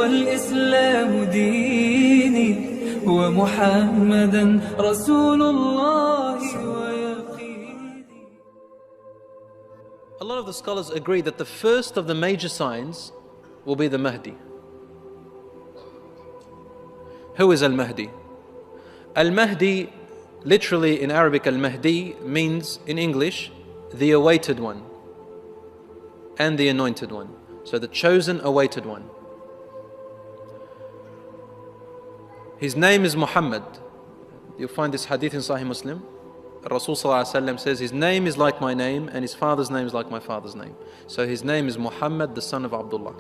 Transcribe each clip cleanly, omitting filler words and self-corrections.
والإسلام ديني ومحمدا رسول الله ويقيني. A lot of the scholars agree that the first of the major signs will be the Mahdi. Who is Al-Mahdi? Al-Mahdi, literally in Arabic, Al-Mahdi means in English, the awaited one and the anointed one. So the chosen, awaited one. His name is Muhammad. You'll find this hadith in Sahih Muslim. Rasul says, his name is like my name and his father's name is like my father's name. So his name is Muhammad, the son of Abdullah.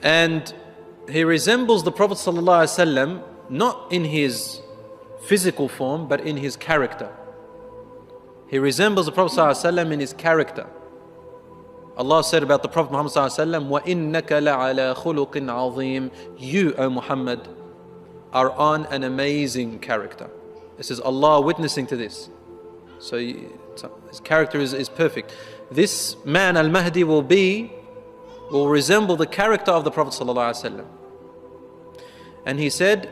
And he resembles the Prophet ﷺ not in his physical form, but in his character. He resembles the Prophet ﷺ in his character. Allah said about the Prophet Muhammad ﷺ, وَإِنَّكَ لَعَلَى خُلُقٍ عَظِيمٍ. You, O Muhammad, are on an amazing character. This is Allah witnessing to this. So his character is perfect. This man, Al-Mahdi, will resemble the character of the Prophet ﷺ. And he said,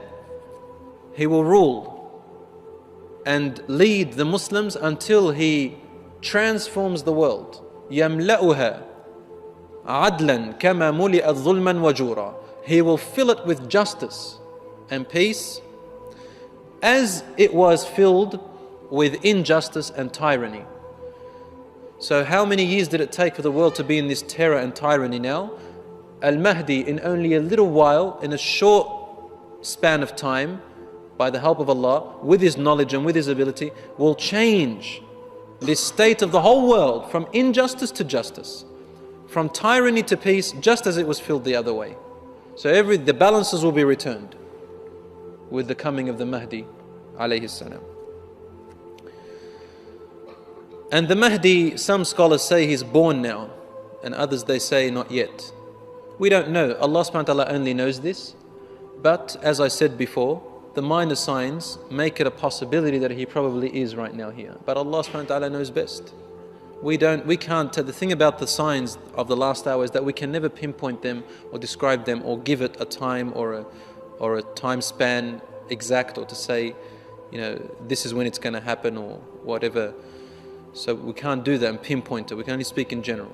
he will rule and lead the Muslims until he transforms the world. يَمْلَأُهَا عَدْلًا كَمَا مُلِئَتْ ظُلْمًا وَجُورًا. He will fill it with justice and peace as it was filled with injustice and tyranny. So how many years did it take for the world to be in this terror and tyranny now? Al-Mahdi, in only a little while, in a short span of time, by the help of Allah, with his knowledge and with his ability, will change this state of the whole world from injustice to justice, from tyranny to peace, just as it was filled the other way. So the balances will be returned with the coming of the Mahdi alayhi salam. And the Mahdi, some scholars say he's born now, and others they say not yet. We don't know. Allah subhanahu wa ta'ala only knows this. But as I said before, the minor signs make it a possibility that he probably is right now here. But Allah subhanahu wa ta'ala knows best. We can't tell. The thing about the signs of the last hour is that we can never pinpoint them or describe them or give it a time or a time span exact, or to say, this is when it's going to happen or whatever. So we can't do that and pinpoint it. We can only speak in general.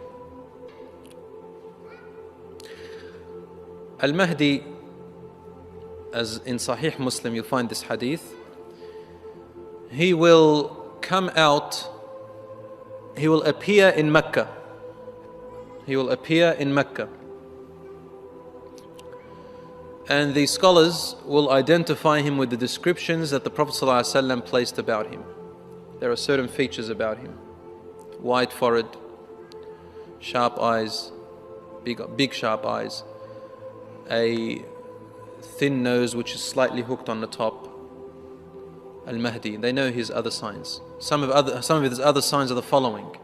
Al-Mahdi, as in Sahih Muslim you'll find this hadith, he will come out, he will appear in Mecca. He will appear in Mecca. And the scholars will identify him with the descriptions that the Prophet ﷺ placed about him. There are certain features about him. Wide forehead, sharp eyes, big sharp eyes, a thin nose which is slightly hooked on the top. Al-Mahdi, they know his other signs. Some of his other signs are the following,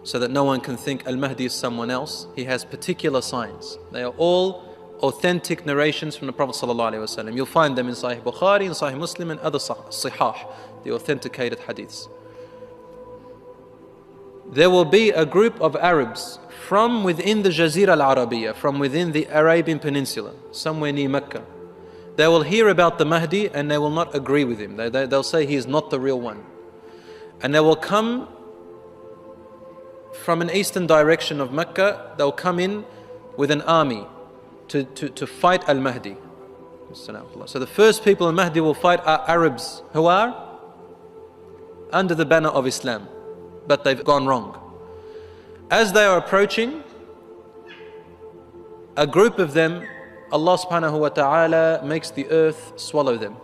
so that no one can think Al-Mahdi is someone else. He has particular signs. They are all authentic narrations from the Prophet ﷺ. You'll find them in Sahih Bukhari, in Sahih Muslim, and other Sihah, the authenticated hadiths. There will be a group of Arabs from within the Jazira al-Arabiya, from within the Arabian Peninsula, somewhere near Mecca. They will hear about the Mahdi and they will not agree with him. They'll say he is not the real one. And they will come from an eastern direction of Mecca. They'll come in with an army to fight Al-Mahdi. So the first people Al-Mahdi will fight are Arabs who are under the banner of Islam, but they've gone wrong. As they are approaching, a group of them, Allah subhanahu wa ta'ala makes the earth swallow them.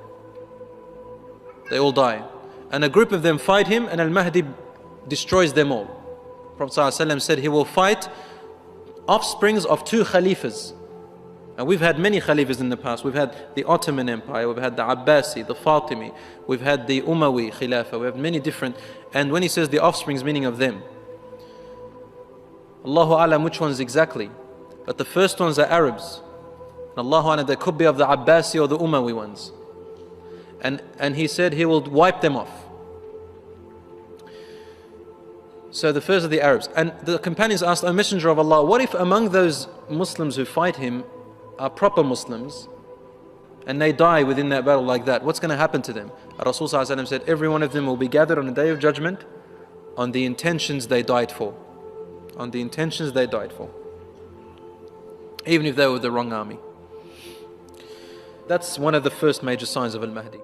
They all die. And a group of them fight him, and Al-Mahdi destroys them all. Prophet ﷺ said he will fight offsprings of 2 Khalifas. And we've had many Khalifas in the past. We've had the Ottoman Empire, we've had the Abbasi, the Fatimi, we've had the Umayyad Khilafah, we have many different. And when he says the offsprings, meaning of them, Allahu Alam which ones exactly. But the first ones are Arabs. And Allahu Alam, they could be of the Abbasi or the Umayyad ones. And he said he will wipe them off. So the first of the Arabs. And the companions asked, O Messenger of Allah, what if among those Muslims who fight him are proper Muslims and they die within that battle like that? What's going to happen to them? Rasul ﷺ said, every one of them will be gathered on the Day of Judgment on the intentions they died for. On the intentions they died for. Even if they were the wrong army. That's one of the first major signs of Al-Mahdi.